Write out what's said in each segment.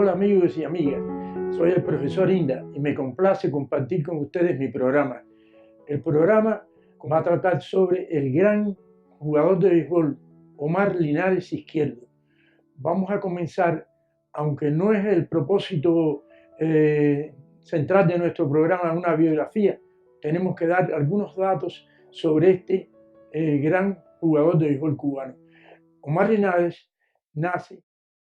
Hola amigos y amigas, soy el profesor Inda y me complace compartir con ustedes mi programa. El programa va a tratar sobre el gran jugador de béisbol Omar Linares Izquierdo. Vamos a comenzar, aunque no es el propósito central de nuestro programa una biografía, tenemos que dar algunos datos sobre este gran jugador de béisbol cubano. Omar Linares nace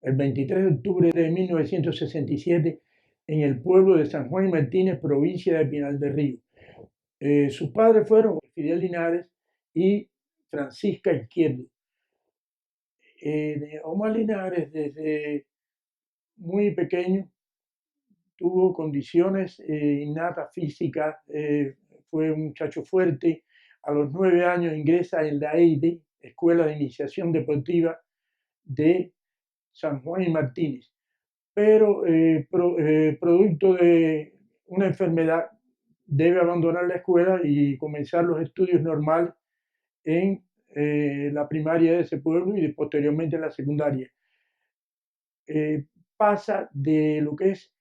el 23 de octubre de 1967 en el pueblo de San Juan y Martínez, provincia de Pinar del Río. Sus padres fueron Fidel Linares y Francisca Izquierdo. Omar Linares desde muy pequeño tuvo condiciones innatas físicas, fue un muchacho fuerte. A los 9 años ingresa en la EIDE, Escuela de Iniciación Deportiva de San Juan y Martínez, pero producto de una enfermedad debe abandonar la escuela y comenzar los estudios normales en la primaria de ese pueblo y posteriormente en la secundaria. Pasa de lo que es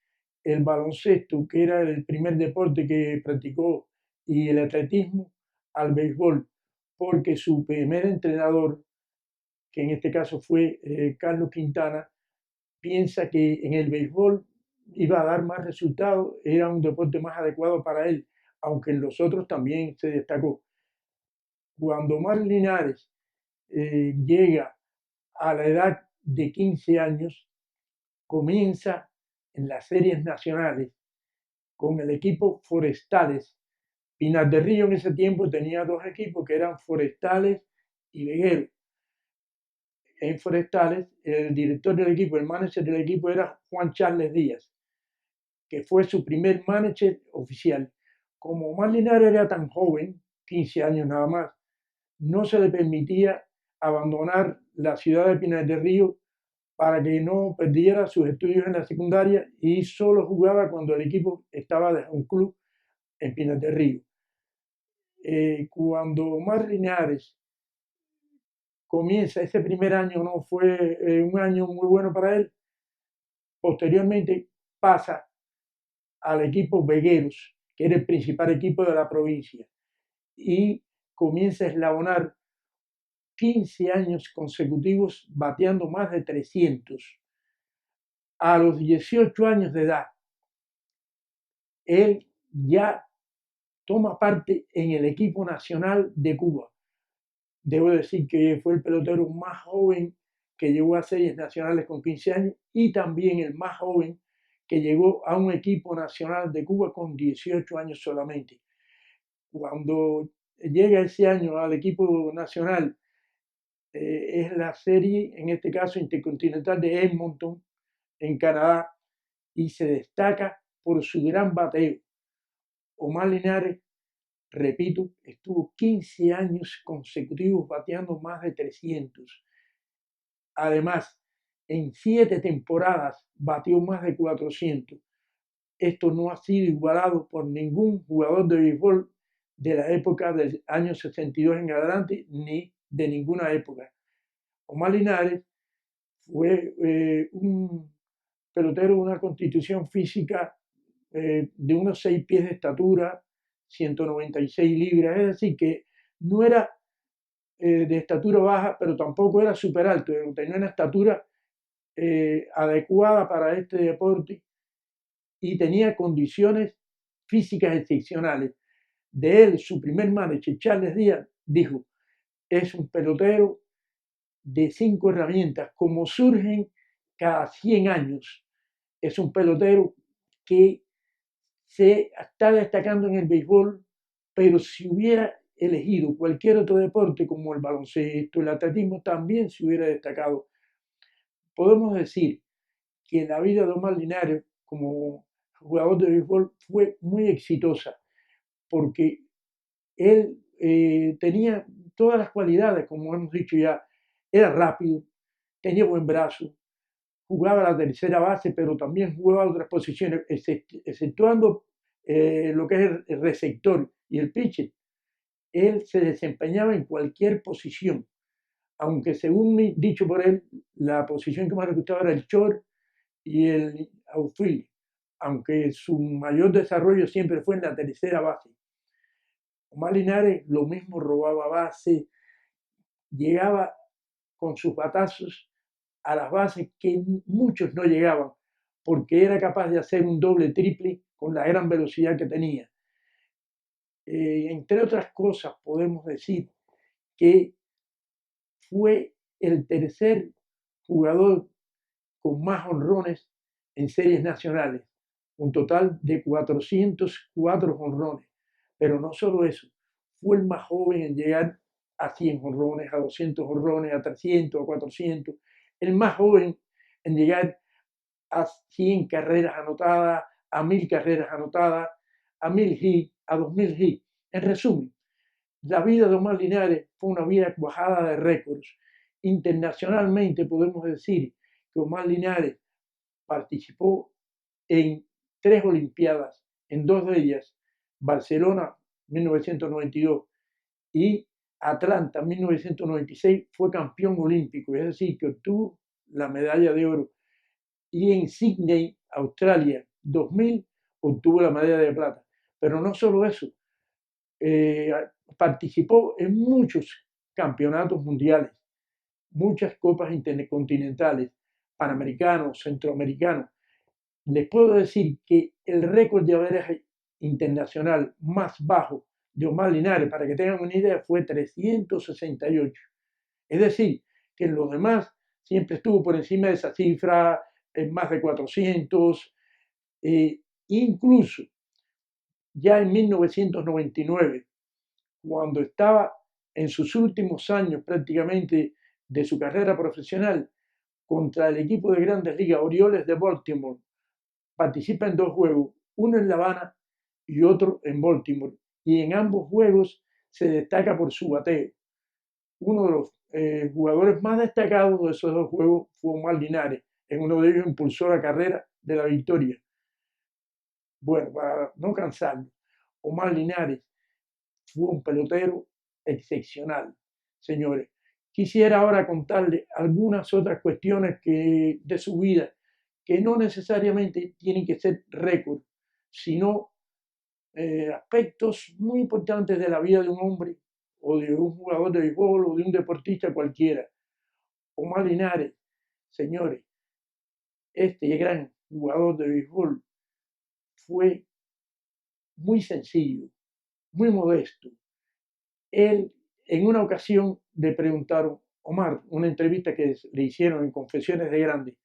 el baloncesto, que era el primer deporte que practicó, y el atletismo, al béisbol, porque su primer entrenador, que en este caso fue Carlos Quintana, piensa que en el béisbol iba a dar más resultados, era un deporte más adecuado para él, aunque en los otros también se destacó. Cuando Omar Linares llega a la edad de 15 años, comienza en las series nacionales con el equipo Forestales. Pinar del Río en ese tiempo tenía dos equipos que eran Forestales y Veguero. En Forestales, el director del equipo, el manager del equipo era Juan Charles Díaz, que fue su primer manager oficial. Como Omar Linares era tan joven, 15 años nada más, no se le permitía abandonar la ciudad de Pinar del Río para que no perdiera sus estudios en la secundaria, y solo jugaba cuando el equipo estaba de un club en Pinar del Río. Cuando Omar Linares comienza, ese primer año no fue un año muy bueno para él. Posteriormente pasa al equipo Vegueros, que era el principal equipo de la provincia, y comienza a eslabonar 15 años consecutivos bateando más de 300. A los 18 años de edad, él ya toma parte en el equipo nacional de Cuba. Debo decir que fue el pelotero más joven que llegó a series nacionales con 15 años y también el más joven que llegó a un equipo nacional de Cuba con 18 años solamente. Cuando llega ese año al equipo nacional, es la serie, en este caso intercontinental de Edmonton, en Canadá, y se destaca por su gran bateo. Omar Linares, repito, estuvo 15 años consecutivos bateando más de 300. Además, en 7 temporadas batió más de 400. Esto no ha sido igualado por ningún jugador de béisbol de la época del año 62 en adelante, ni de ninguna época. Omar Linares fue un pelotero de una constitución física de unos 6 pies de estatura, 196 libras, es decir, que no era de estatura baja, pero tampoco era súper alto, tenía una estatura adecuada para este deporte y tenía condiciones físicas excepcionales. De él, su primer manager, Charles Díaz, dijo: es un pelotero de 5 herramientas, como surgen cada 100 años. Es un pelotero que se está destacando en el béisbol, pero si hubiera elegido cualquier otro deporte como el baloncesto, el atletismo, también se hubiera destacado. Podemos decir que la vida de Omar Linares como jugador de béisbol fue muy exitosa, porque él tenía todas las cualidades, como hemos dicho ya. Era rápido, tenía buen brazo, jugaba a la tercera base, pero también jugaba a otras posiciones, exceptuando lo que es el receptor y el pitcher. Él se desempeñaba en cualquier posición, aunque según dicho por él, la posición que más le gustaba era el short, y el outfield, aunque su mayor desarrollo siempre fue en la tercera base. Omar Linares lo mismo, robaba base, llegaba con sus batazos a las bases que muchos no llegaban, porque era capaz de hacer un doble, triple con la gran velocidad que tenía. Entre otras cosas, podemos decir que fue el tercer jugador con más honrones en series nacionales, un total de 404 honrones. Pero no solo eso, fue el más joven en llegar a 100 honrones, a 200 honrones, a 300, a 400, el más joven en llegar a 100 carreras anotadas, a 1000 carreras anotadas, a 1000 hits, a 2000 hits. En resumen, la vida de Omar Linares fue una vida cuajada de récords. Internacionalmente podemos decir que Omar Linares participó en 3 Olimpiadas, en 2 de ellas, Barcelona 1992 y Atlanta 1996, fue campeón olímpico, es decir, que obtuvo la medalla de oro. Y en Sydney, Australia 2000, obtuvo la medalla de plata. Pero no solo eso, eh, participó en muchos campeonatos mundiales, muchas copas intercontinentales, panamericanos, centroamericanos. Les puedo decir que el récord de averaje internacional más bajo de Omar Linares, para que tengan una idea, fue 368. Es decir, que en los demás siempre estuvo por encima de esa cifra, en más de 400, incluso ya en 1999, cuando estaba en sus últimos años prácticamente de su carrera profesional, contra el equipo de Grandes Ligas, Orioles de Baltimore, participa en 2 juegos, uno en La Habana y otro en Baltimore, y en ambos juegos se destaca por su bateo. Uno de los jugadores más destacados de esos 2 juegos fue Omar Linares, en uno de ellos impulsó la carrera de la victoria. Bueno, para no cansarlo, Omar Linares fue un pelotero excepcional, señores. Quisiera ahora contarles algunas otras cuestiones de su vida que no necesariamente tienen que ser récord, sino aspectos muy importantes de la vida de un hombre o de un jugador de béisbol o de un deportista cualquiera. Omar Linares, señores, este gran jugador de béisbol fue muy sencillo, muy modesto. Él, en una ocasión, le preguntaron, Omar, una entrevista que le hicieron en Confesiones de Grande,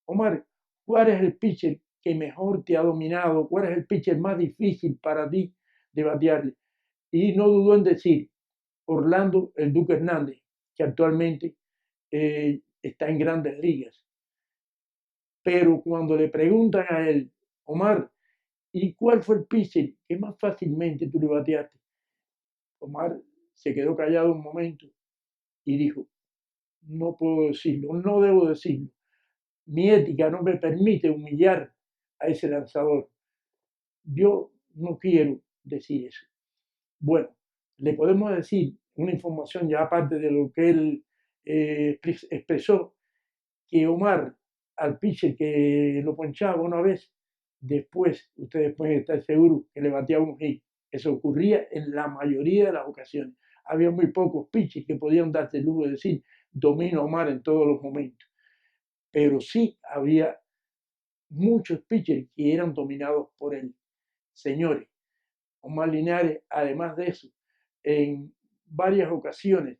Omar, ¿cuál es el pitcher que mejor te ha dominado? ¿Cuál es el pitcher más difícil para ti de batearle? Y no dudó en decir, Orlando el Duque Hernández, que actualmente está en Grandes Ligas. Pero cuando le preguntan a él, Omar, ¿y cuál fue el pitcher que más fácilmente tú le bateaste? Omar se quedó callado un momento y dijo, no puedo decirlo, no debo decirlo. Mi ética no me permite humillar a ese lanzador. Yo no quiero decir eso. Bueno, le podemos decir una información ya aparte de lo que él expresó, que Omar, al pitcher que lo ponchaba una vez, después, ustedes pueden estar seguros que le bateaba un hit. Eso ocurría en la mayoría de las ocasiones. Había muy pocos pitchers que podían darse el lujo de decir, domino a Omar en todos los momentos. Pero sí había muchos pitchers que eran dominados por él. Señores, Omar Linares, además de eso, en varias ocasiones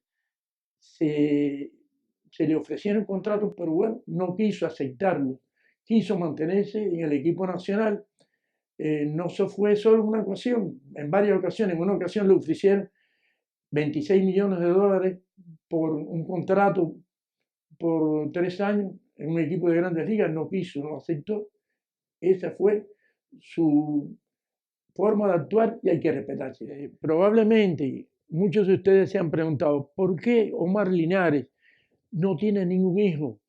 se le ofrecieron contratos, pero bueno, no quiso aceptarlo. Quiso mantenerse en el equipo nacional. No fue solo una ocasión, en varias ocasiones. En una ocasión le ofrecieron 26 millones de dólares por un contrato por 3 años en un equipo de Grandes Ligas. No quiso, no aceptó. Esa fue su forma de actuar y hay que respetarse. Probablemente muchos de ustedes se han preguntado, ¿por qué Omar Linares no tiene ningún hijo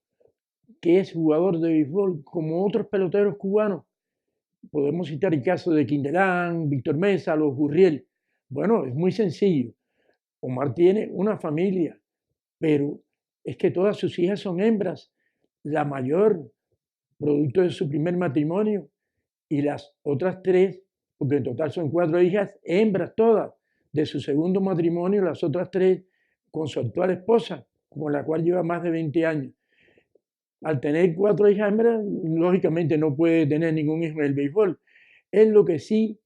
que es jugador de béisbol como otros peloteros cubanos? Podemos citar el caso de Quindelán, Víctor Mesa, Los Gurriel. Bueno, es muy sencillo. Omar tiene una familia, pero es que todas sus hijas son hembras. La mayor producto de su primer matrimonio, y las otras 3, porque en total son 4 hijas, hembras todas, de su segundo matrimonio, las otras 3 con su actual esposa, con la cual lleva más de 20 años. Al tener 4 hijas hembras, lógicamente no puede tener ningún hijo en el béisbol. Él lo que sí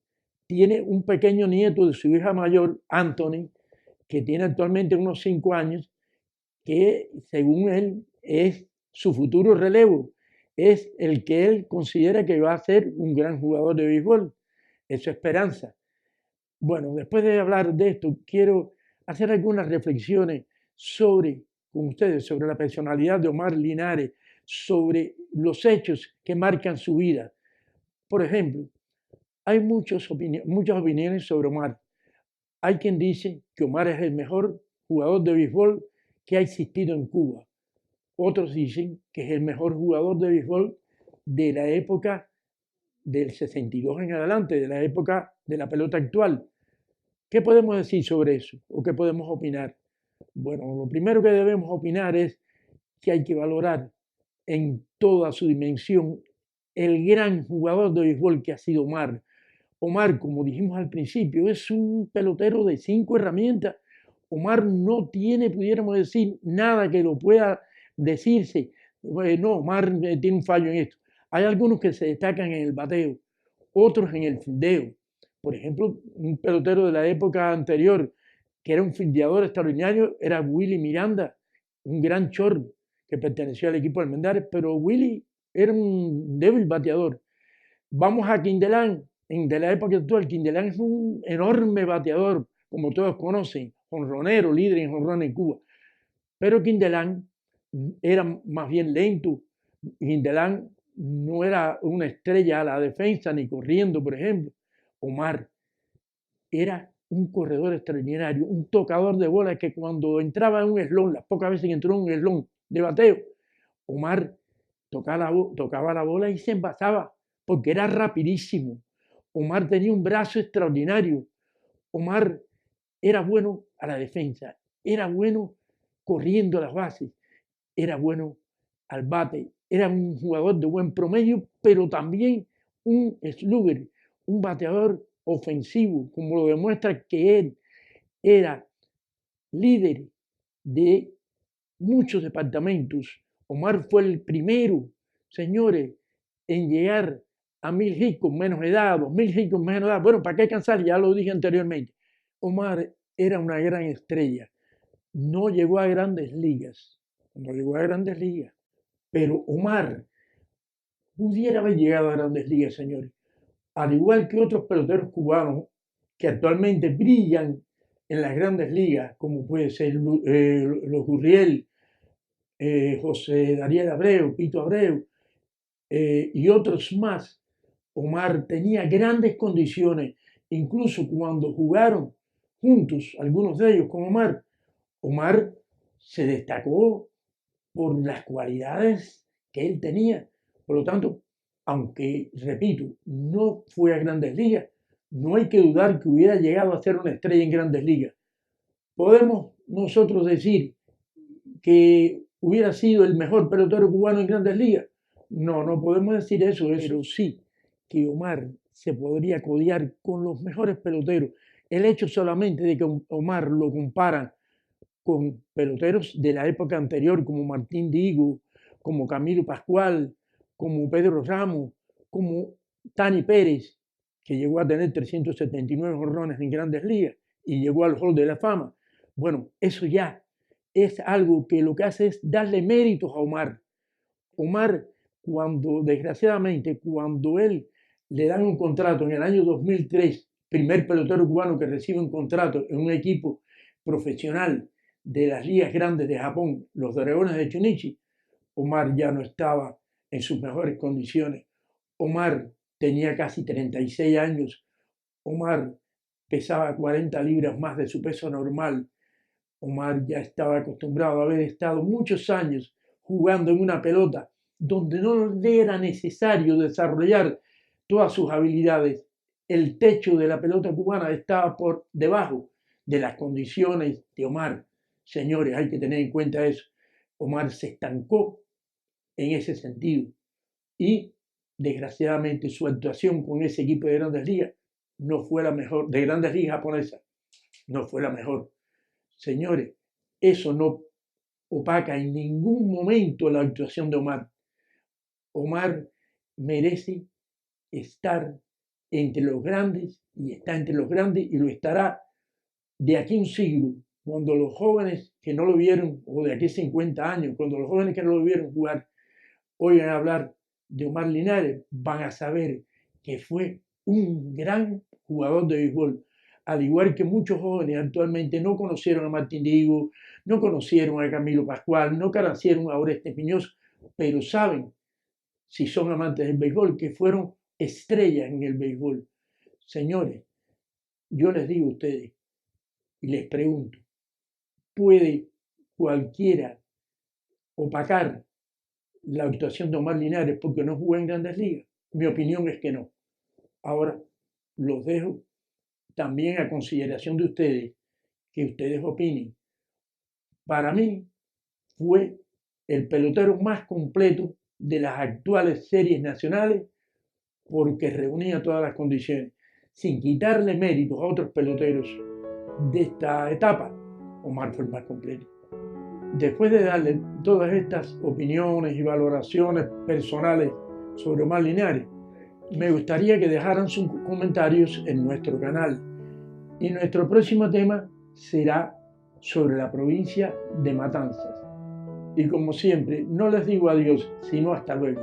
tiene un pequeño nieto de su hija mayor, Anthony, que tiene actualmente unos 5 años, que según él es su futuro relevo, es el que él considera que va a ser un gran jugador de béisbol, es su esperanza. Bueno, después de hablar de esto, quiero hacer algunas reflexiones con ustedes, sobre la personalidad de Omar Linares, sobre los hechos que marcan su vida. Por ejemplo, hay muchas opiniones sobre Omar. Hay quien dice que Omar es el mejor jugador de béisbol que ha existido en Cuba. Otros dicen que es el mejor jugador de béisbol de la época del 62 en adelante, de la época de la pelota actual. ¿Qué podemos decir sobre eso? ¿O qué podemos opinar? Bueno, lo primero que debemos opinar es que hay que valorar en toda su dimensión el gran jugador de béisbol que ha sido Omar. Omar, como dijimos al principio, es un pelotero de 5 herramientas. Omar no tiene, pudiéramos decir, nada que lo pueda decirse. No, Omar tiene un fallo en esto. Hay algunos que se destacan en el bateo, otros en el fildeo. Por ejemplo, un pelotero de la época anterior, que era un fildeador extraordinario, era Willy Miranda, un gran short que perteneció al equipo Almendares, pero Willy era un débil bateador. Vamos a Quindelán, de la época actual. Quindelán es un enorme bateador, como todos conocen, jonronero, líder en jonrón en Cuba. Pero Quindelán era más bien lento. Quindelán no era una estrella a la defensa ni corriendo, por ejemplo. Omar era un corredor extraordinario, un tocador de bola que cuando entraba en un slon, las pocas veces que entró en un slon de bateo, Omar tocaba la bola y se envasaba porque era rapidísimo. Omar tenía un brazo extraordinario. Omar era bueno a la defensa, era bueno corriendo a las bases, era bueno al bate, era un jugador de buen promedio, pero también un slugger, un bateador ofensivo, como lo demuestra que él era líder de muchos departamentos. Omar fue el primero, señores, en llegar a 1000 hits con menos edad, 2000 hits con menos edad. Bueno, ¿para qué cansar? Ya lo dije anteriormente. Omar era una gran estrella. No llegó a grandes ligas. No llegó a grandes ligas. Pero Omar pudiera haber llegado a grandes ligas, señores. Al igual que otros peloteros cubanos que actualmente brillan en las grandes ligas, como puede ser los Gurriel, José Dariel Abreu, Pito Abreu y otros más. Omar tenía grandes condiciones, incluso cuando jugaron juntos, algunos de ellos con Omar. Omar se destacó por las cualidades que él tenía. Por lo tanto, aunque, repito, no fue a grandes ligas, no hay que dudar que hubiera llegado a ser una estrella en grandes ligas. Podemos nosotros decir que hubiera sido el mejor pelotero cubano en grandes ligas. No, no podemos decir eso, pero sí que Omar se podría codear con los mejores peloteros. El hecho solamente de que Omar lo comparan con peloteros de la época anterior, como Martín Digo, como Camilo Pascual, como Pedro Ramos, como Tani Pérez, que llegó a tener 379 jonrones en grandes ligas y llegó al Hall de la Fama. Bueno, eso ya es algo que lo que hace es darle méritos a Omar. Omar, desgraciadamente, cuando él le dan un contrato en el año 2003, primer pelotero cubano que recibe un contrato en un equipo profesional de las ligas grandes de Japón, los Dragones de Chunichi, Omar ya no estaba en sus mejores condiciones. Omar tenía casi 36 años. Omar pesaba 40 libras más de su peso normal. Omar ya estaba acostumbrado a haber estado muchos años jugando en una pelota donde no le era necesario desarrollar todas sus habilidades. El techo de la pelota cubana estaba por debajo de las condiciones de Omar. Señores, hay que tener en cuenta eso. Omar se estancó en ese sentido. y desgraciadamente su actuación con ese equipo de Grandes Ligas no fue la mejor, de Grandes Ligas japonesas, no fue la mejor. Señores, eso no opaca en ningún momento la actuación de Omar. Omar merece estar entre los grandes y está entre los grandes y lo estará de aquí a un siglo, cuando los jóvenes que no lo vieron, o de aquí a 50 años, cuando los jóvenes que no lo vieron jugar oigan hablar de Omar Linares, van a saber que fue un gran jugador de béisbol. Al igual que muchos jóvenes actualmente no conocieron a Martín Diego, no conocieron a Camilo Pascual, no conocieron a Orestes Muñoz, pero saben, si son amantes del béisbol, que fueron estrellas en el béisbol. Señores, yo les digo a ustedes y les pregunto, ¿puede cualquiera opacar la actuación de Omar Linares porque no jugó en Grandes Ligas? Mi opinión es que no. Ahora los dejo también a consideración de ustedes, que ustedes opinen. Para mí fue el pelotero más completo de las actuales series nacionales porque reunía todas las condiciones. Sin quitarle méritos a otros peloteros de esta etapa, Omar fue el más completo. Después de darle todas estas opiniones y valoraciones personales sobre Omar Linares, me gustaría que dejaran sus comentarios en nuestro canal. Y nuestro próximo tema será sobre la provincia de Matanzas. Y como siempre, no les digo adiós, sino hasta luego.